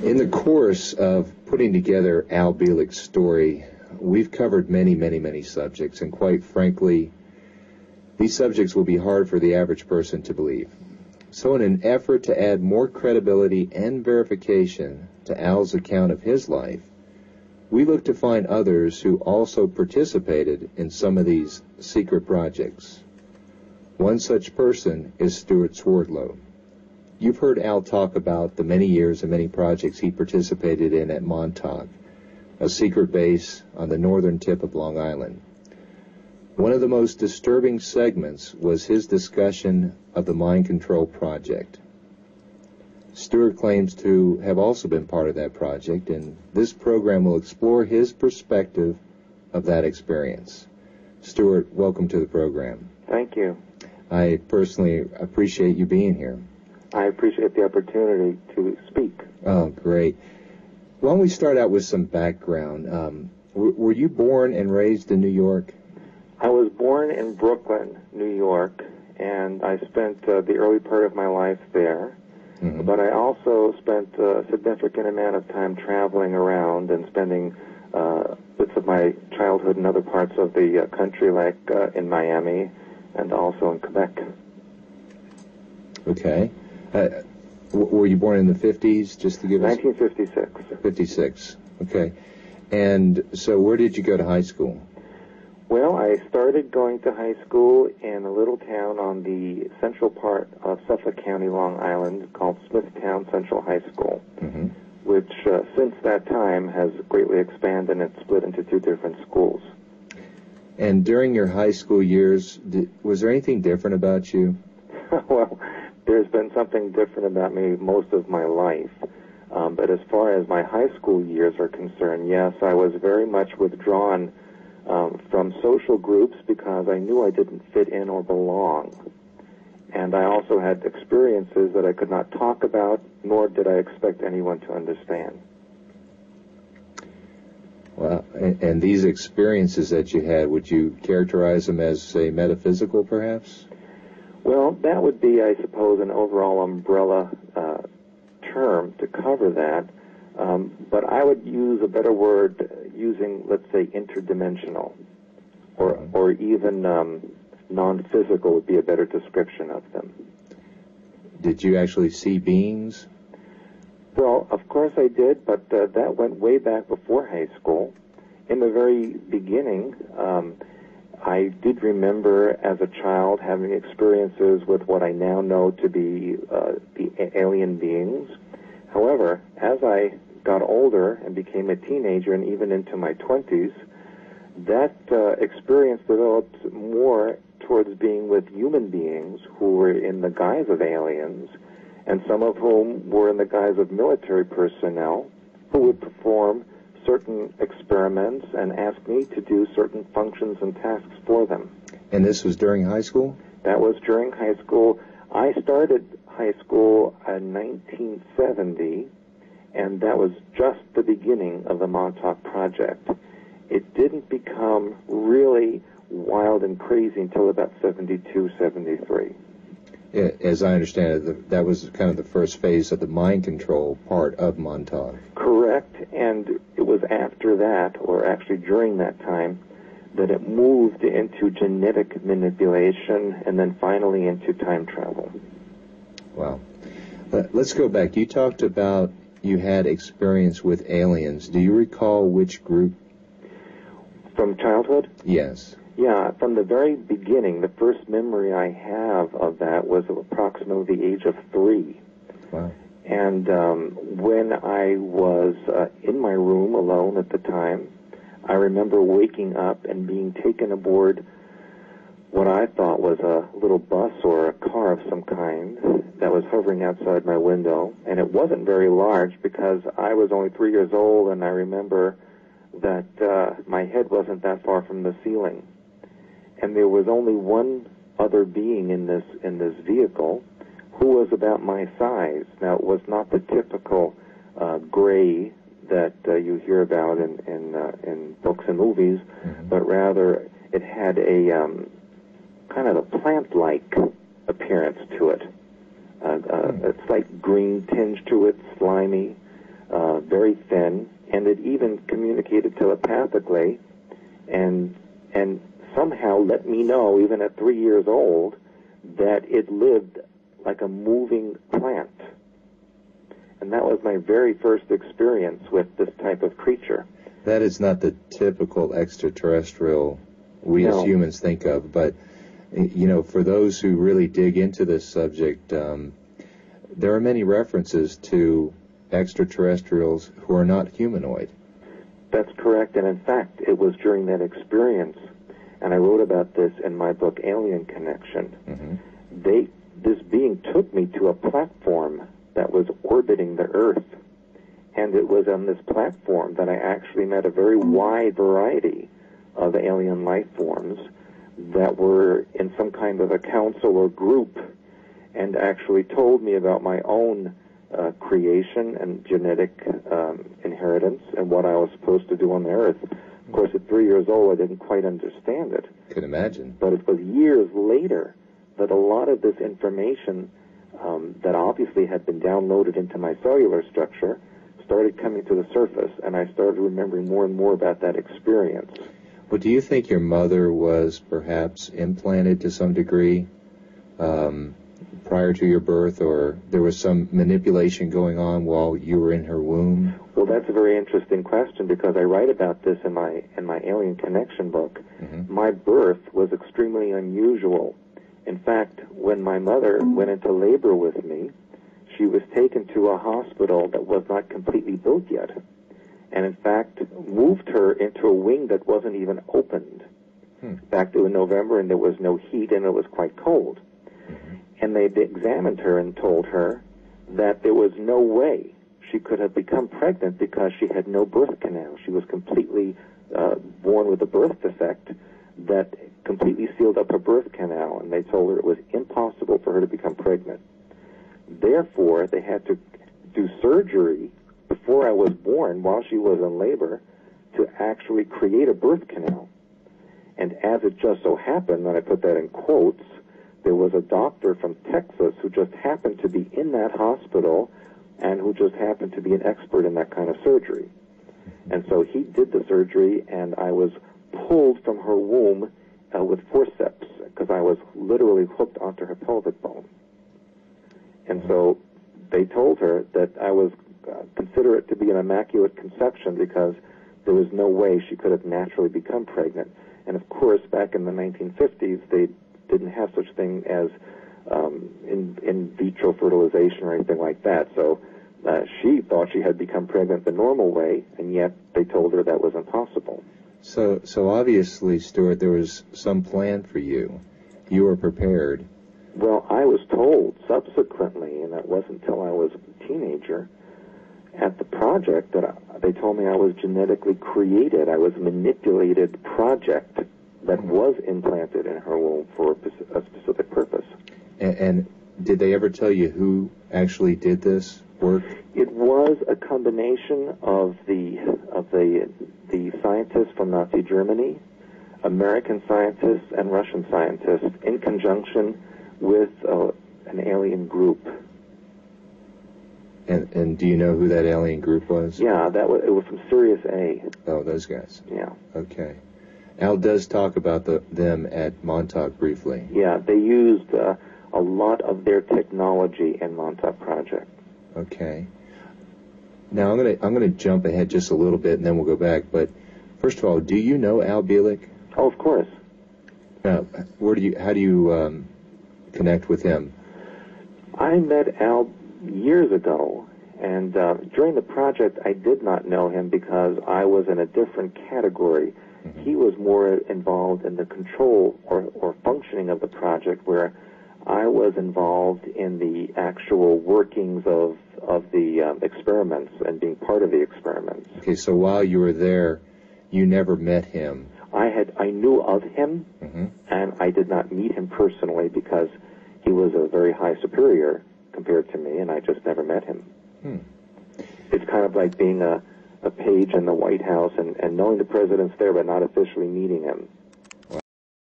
In the course of putting together Al Bielik's story, we've covered many, many, many subjects, and quite frankly, these subjects will be hard for the average person to believe. So in an effort to add more credibility and verification to Al's account of his life, we look to find others who also participated in some of these secret projects. One such person is Stewart Swerdelow. You've heard Al talk about the many years and many projects he participated in at Montauk, a secret base on the northern tip of Long Island. One of the most disturbing segments was his discussion of the mind control project. Stewart claims to have also been part of that project, and this program will explore his perspective of that experience. Stewart, welcome to the program. Thank you. I personally appreciate you being here. I appreciate the opportunity to speak. Oh, great. Why don't we start out with some background? Were you born and raised in New York? I was born in Brooklyn, New York, and I spent the early part of my life there. Mm-hmm. But I also spent a significant amount of time traveling around and spending bits of my childhood in other parts of the country, like in Miami and also in Quebec. Okay. Were you born in the 50s, just to give us... 1956. 56. Okay. And so where did you go to high school? Well, I started going to high school in a little town on the central part of Suffolk County, Long Island, called Smithtown Central High School, mm-hmm. which since that time has greatly expanded and split into two different schools. And during your high school years, was there anything different about you? Well, there's been something different about me most of my life. But as far as my high school years are concerned, yes, I was very much withdrawn from social groups because I knew I didn't fit in or belong. And I also had experiences that I could not talk about, nor did I expect anyone to understand. Well, and these experiences that you had, would you characterize them as, say, metaphysical, perhaps? Well, that would be, I suppose, an overall umbrella term to cover that. But I would use a better word using, let's say, interdimensional, or even non-physical would be a better description of them. Did you actually see beings? Well, of course I did, but that went way back before high school. In the very beginning, I did remember as a child having experiences with what I now know to be the alien beings. However, as I got older and became a teenager and even into my 20s, that experience developed more towards being with human beings who were in the guise of aliens, and some of whom were in the guise of military personnel who would perform certain experiments and ask me to do certain functions and tasks for them. And this was during high school? That was during high school. I started high school in 1970, and that was just the beginning of the Montauk Project. It didn't become really wild and crazy until about 72, 73. Yeah, as I understand it, that was kind of the first phase of the mind control part of Montauk. Correct, and it was after that, or actually during that time, that it moved into genetic manipulation and then finally into time travel. Wow. Let's go back. You talked about you had experience with aliens. Do you recall which group? From childhood? Yes. Yeah, from the very beginning, the first memory I have of that was approximately the age of 3. Wow. And when I was in my room alone at the time, I remember waking up and being taken aboard what I thought was a little bus or a car of some kind that was hovering outside my window. And it wasn't very large because I was only 3 years old, and I remember that my head wasn't that far from the ceiling. And there was only one other being in this vehicle who was about my size. Now, it was not the typical gray that you hear about in books and movies, mm-hmm. but rather it had a kind of a plant-like appearance to it, a slight green tinge to it, slimy, very thin, and it even communicated telepathically, and somehow let me know, even at 3 years old, that it lived like a moving plant. And that was my very first experience with this type of creature. That is not the typical extraterrestrial we as humans think of, but, you know, for those who really dig into this subject, there are many references to extraterrestrials who are not humanoid. That's correct, and in fact, it was during that experience, and I wrote about this in my book, Alien Connection. Mm-hmm. This being took me to a platform that was orbiting the Earth, and it was on this platform that I actually met a very wide variety of alien life forms that were in some kind of a council or group, and actually told me about my own creation and genetic inheritance and what I was supposed to do on the Earth. Of course, at 3 years old, I didn't quite understand it. Could imagine. But it was years later that a lot of this information that obviously had been downloaded into my cellular structure started coming to the surface, and I started remembering more and more about that experience. Well, do you think your mother was perhaps implanted to some degree prior to your birth, or there was some manipulation going on while you were in her womb? Well, that's a very interesting question, because I write about this in my Alien Connection book. Mm-hmm. My birth was extremely unusual. In fact, when my mother went into labor with me, she was taken to a hospital that was not completely built yet, and in fact moved her into a wing that wasn't even opened. Back to November, and there was no heat, and it was quite cold. And they examined her and told her that there was no way she could have become pregnant because she had no birth canal. She was completely born with a birth defect that completely sealed up her birth canal, and they told her it was impossible for her to become pregnant. Therefore, they had to do surgery before I was born, while she was in labor, to actually create a birth canal. And as it just so happened, and I put that in quotes, there was a doctor from Texas who just happened to be in that hospital and who just happened to be an expert in that kind of surgery. And so he did the surgery, and I was pulled from her womb with forceps, because I was literally hooked onto her pelvic bone. And so they told her that I was consider it to be an immaculate conception, because there was no way she could have naturally become pregnant. And of course, back in the 1950s, they didn't have such thing as in vitro fertilization or anything like that. So she thought she had become pregnant the normal way, and yet they told her that was impossible. So obviously, Stewart, there was some plan for you. You were prepared. Well, I was told subsequently, and it wasn't until I was a teenager, at the project that they told me I was genetically created. I was a manipulated project that was implanted in her womb for a specific purpose. And did they ever tell you who actually did this work? It was a combination of the scientists from Nazi Germany, American scientists, and Russian scientists, in conjunction with an alien group. And do you know who that alien group was? Yeah, it was from Sirius A. Oh, those guys. Yeah. Okay. Al does talk about them at Montauk briefly. Yeah, they used a lot of their technology in Montauk Project. Okay. Now I'm gonna jump ahead just a little bit, and then we'll go back. But first of all, do you know Al Bielek? Oh, of course. Now, how do you connect with him? I met Al years ago, and during the project I did not know him because I was in a different category. Mm-hmm. He was more involved in the control or functioning of the project, where I was involved in the actual workings of the experiments and being part of the experiments. Okay, so while you were there, you never met him. I knew of him, mm-hmm. and I did not meet him personally because he was a very high superior compared to me, and I just never met him. It's kind of like being a page in the White House and knowing the president's there but not officially meeting him.